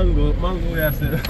mango yourself.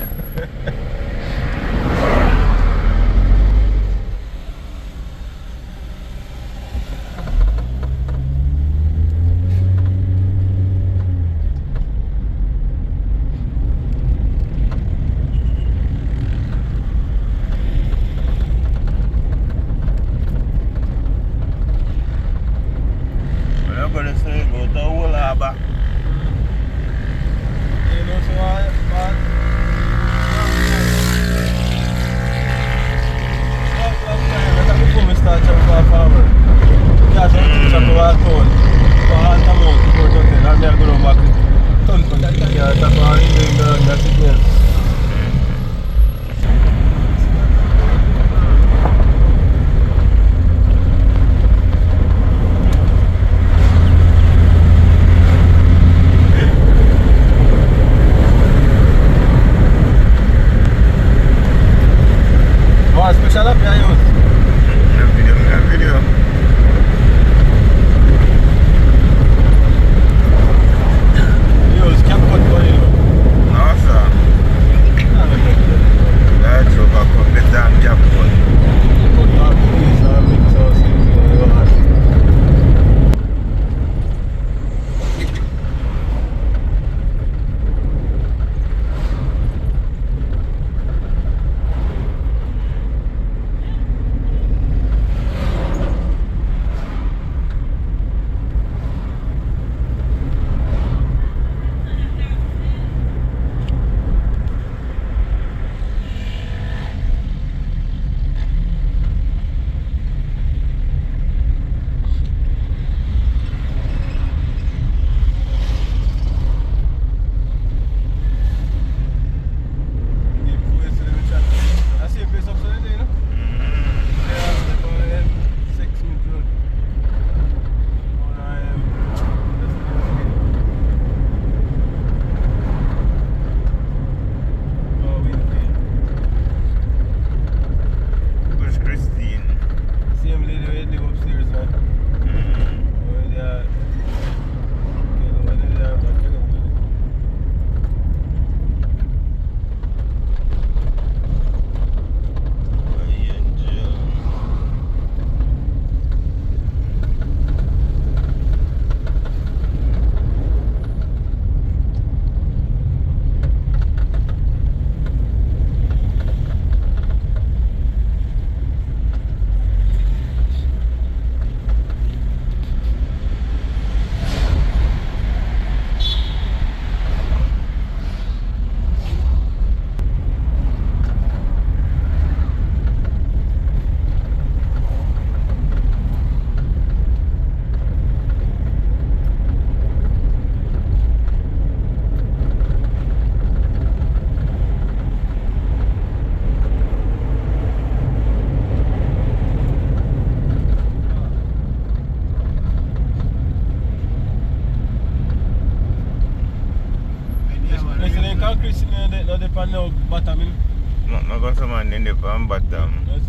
No got some man in the pan bottom. That's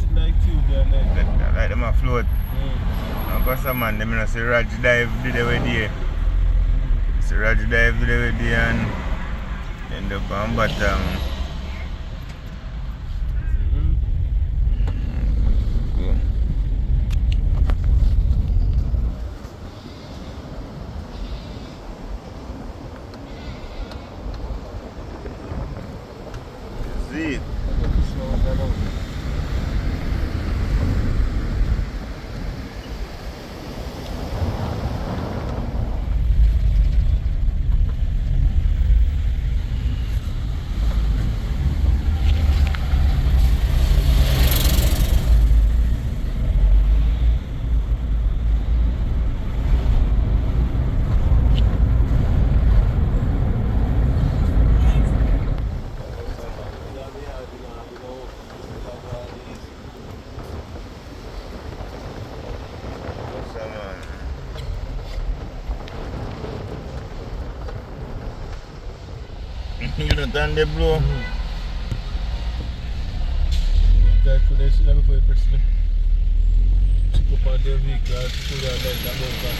it like tube there. Like them a float. No got some man them in see Raj dive did the way there. See Raj dive did the way there and in the pan bottom. See it. You don't turn the blow. Drive through there, sit down before you press it. Pick up on the vehicle, pull down there, that goes back.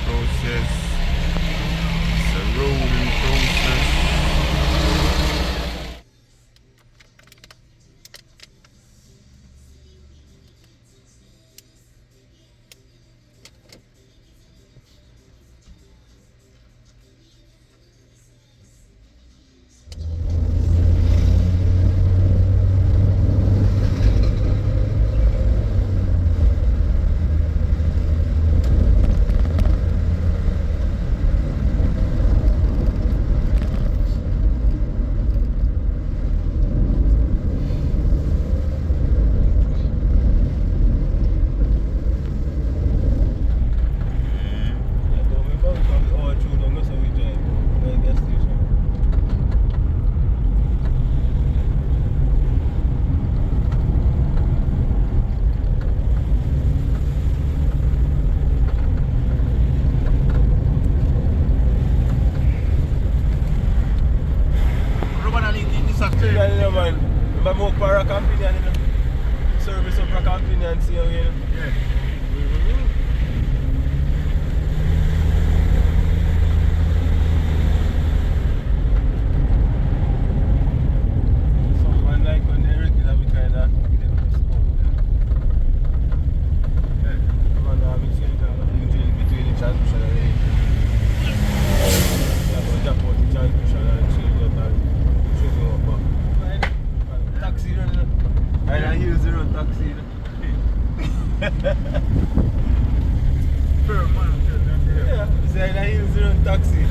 process. It's a rolling process. Remember more para companion, you know? Service up for companion, see how you know? Yeah. Someone like when they regular, we kind of give them a scope, you know? Yeah. Man, we see the between the transmission and the... Yeah, but drop out the transmission and change up and change up, but... Taxi, you know? I use the road taxi, you know? Yeah, say I use the road taxi.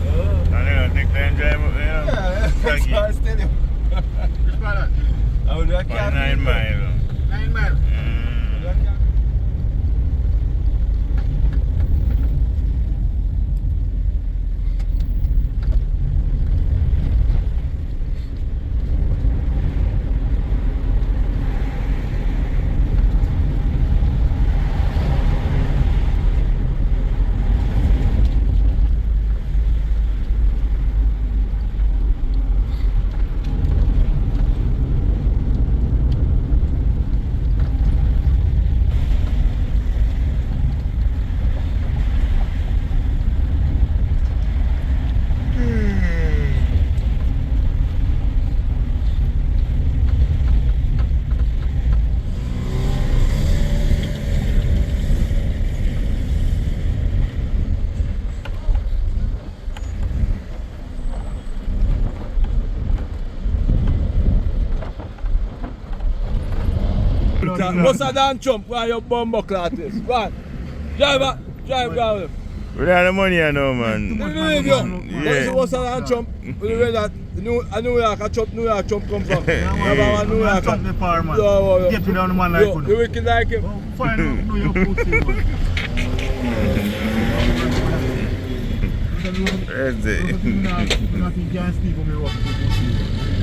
Oh. And you don't take time drive up there, you know? Yeah, that's what I was telling you. Which part of that? I would like 9 miles. 9 miles. What's that damn chump? Where your bumbo clot is? Go on. Drive down. We don't have the money here now, man. Yeah. What's that damn chump? Where that New York, a chump, New York chump come from? New York. Chump the power, man. Yo. Get me down the man like you wicked like him. Find out New York pussy, man. That's it. Nothing can speak for me rough pussy.